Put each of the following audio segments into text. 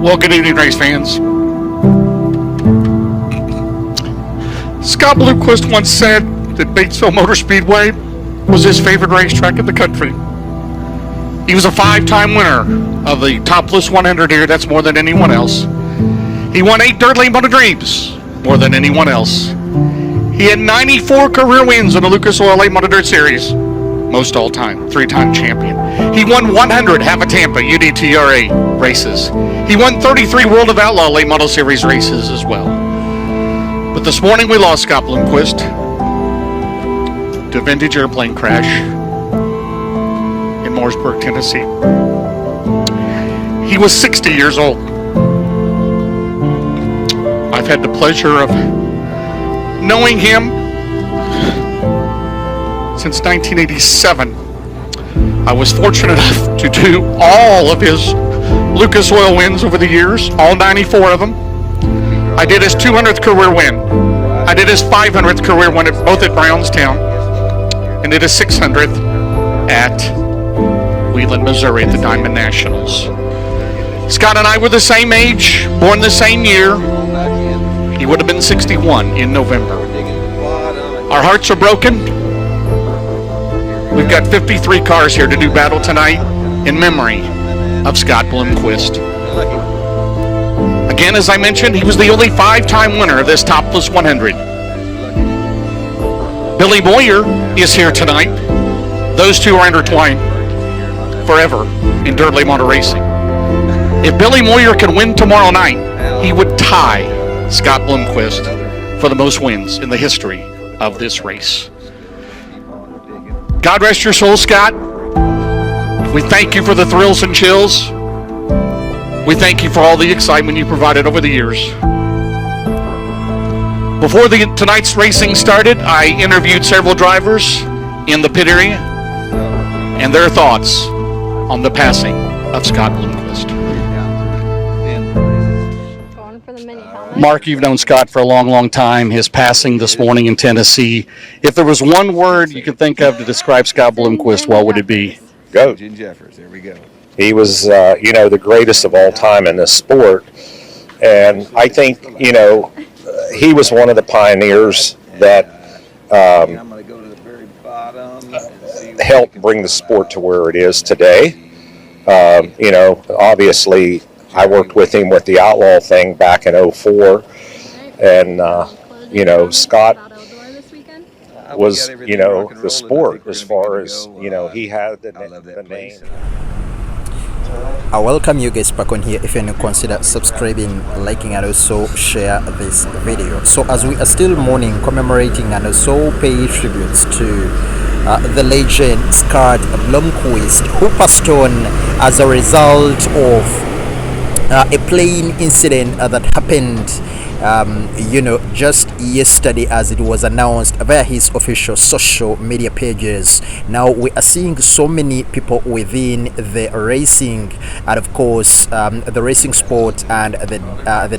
Well, good evening, race fans. Scott Bloomquist once said that Batesville Motor Speedway was his favorite racetrack in the country. He was a 5-time winner of the Topless 100 here. That's more than anyone else. He won 8 Dirt Late Model Dreams, more than anyone else. He had 94 career wins in the Lucas Oil Late Model Dirt Series, most all time, 3-time champion. He won 100 Have a Tampa UDTRA races. He won 33 World of Outlaw Late Model Series races as well. But this morning we lost Scott Bloomquist to a vintage airplane crash in Mooresburg, Tennessee. He was 60 years old. I've had the pleasure of knowing him since 1987. I was fortunate enough to do all of his Lucas Oil wins over the years, all 94 of them. I did his 200th career win. I did his 500th career win both at Brownstown, and did his 600th at Wheeling, Missouri at the Diamond Nationals. Scott and I were the same age, born the same year. He would have been 61 in November. Our hearts are broken. We've got 53 cars here to do battle tonight in memory of Scott Bloomquist. Again, as I mentioned, he was the only 5-time winner of this Topless 100. Billy Moyer is here tonight. Those two are intertwined forever in dirt late model racing. If Billy Moyer can win tomorrow night, he would tie Scott Bloomquist for the most wins in the history of this race. God rest your soul, Scott. We thank you for the thrills and chills. We thank you for all the excitement you provided over the years. Before tonight's racing started, I interviewed several drivers in the pit area and their thoughts on the passing of Scott Bloomquist. Mark, you've known Scott for a long, long time. His passing this morning in Tennessee. If there was one word you could think of to describe Scott Bloomquist, what would it be? Goat. There we go. He was, the greatest of all time in this sport. And I think, he was one of the pioneers that helped bring the sport to where it is today. Obviously, I worked with him with the Outlaw thing back in 04. And, Scott was, the sport as far as, he had the name. I welcome you guys back on here. If you consider subscribing, liking, and also share this video. So as we are still mourning, commemorating, and also pay tributes to the legend Scott Bloomquist, who passed on as a result of a plane incident that happened just yesterday, as it was announced via his official social media pages. Now we are seeing so many people within the racing and of course the racing sport and the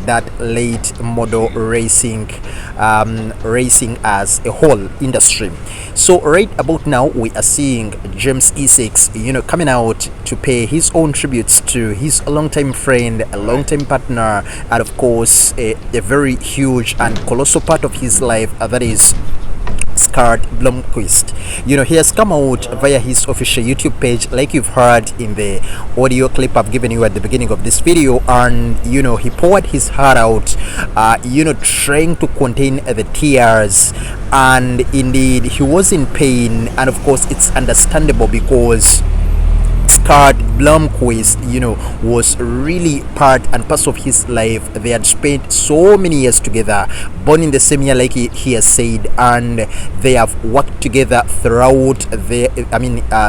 that late model racing as a whole industry. So right about now we are seeing James Essex coming out to pay his own tributes to his longtime friend, a longtime partner, and of course a very huge and colossal part of his life, that is Scott Bloomquist. He has come out via his official YouTube page, like you've heard in the audio clip I've given you at the beginning of this video, and he poured his heart out, trying to contain the tears, and indeed he was in pain, and of course it's understandable because Scott Bloomquist, was really part and parcel of his life. They had spent so many years together, born in the same year, like he has said, and they have worked together throughout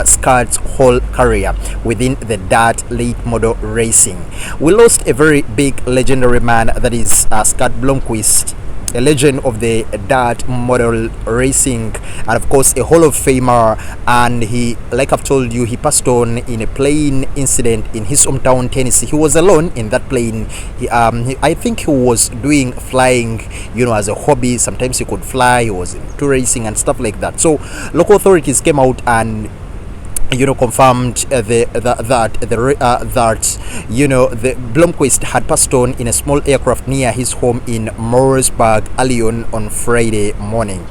Scott's whole career within the dirt late model racing. We lost a very big legendary man, that is Scott Bloomquist, a legend of the dirt model racing, and of course a Hall of Famer. And he, like I've told you, he passed on in a plane incident in his hometown Tennessee. He was alone in that plane. I think he was doing flying as a hobby. Sometimes he could fly. He was into racing and stuff like that. So local authorities came out and confirmed that the Bloomquist had passed on in a small aircraft near his home in Mooresburg early on Friday morning.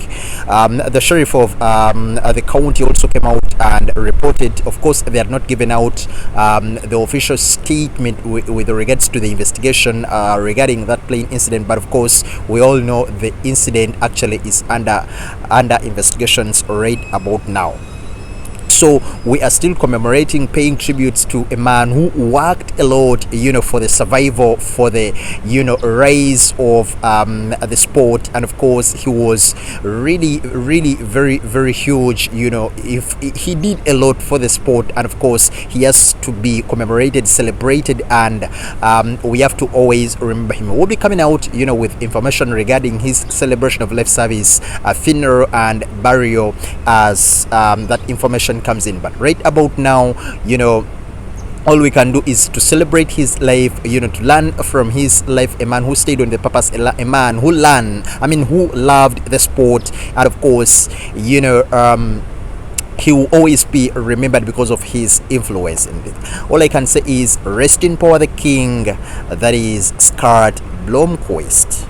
The sheriff of the county also came out and reported. Of course, they had not given out the official statement with regards to the investigation regarding that plane incident, but of course we all know the incident actually is under investigations right about now. So we are still commemorating, paying tributes to a man who worked a lot, for the survival, for the, rise of the sport. And of course, he was really, really very, very huge. If he did a lot for the sport, and of course, he has to be commemorated, celebrated, and we have to always remember him. We'll be coming out, with information regarding his celebration of life service, funeral, and burial as that information comes in. But right about now, all we can do is to celebrate his life, to learn from his life. A man who stayed on the purpose, a man who who loved the sport, and of course, he will always be remembered because of his influence in it. All I can say is rest in power the king, that is Scott Bloomquist.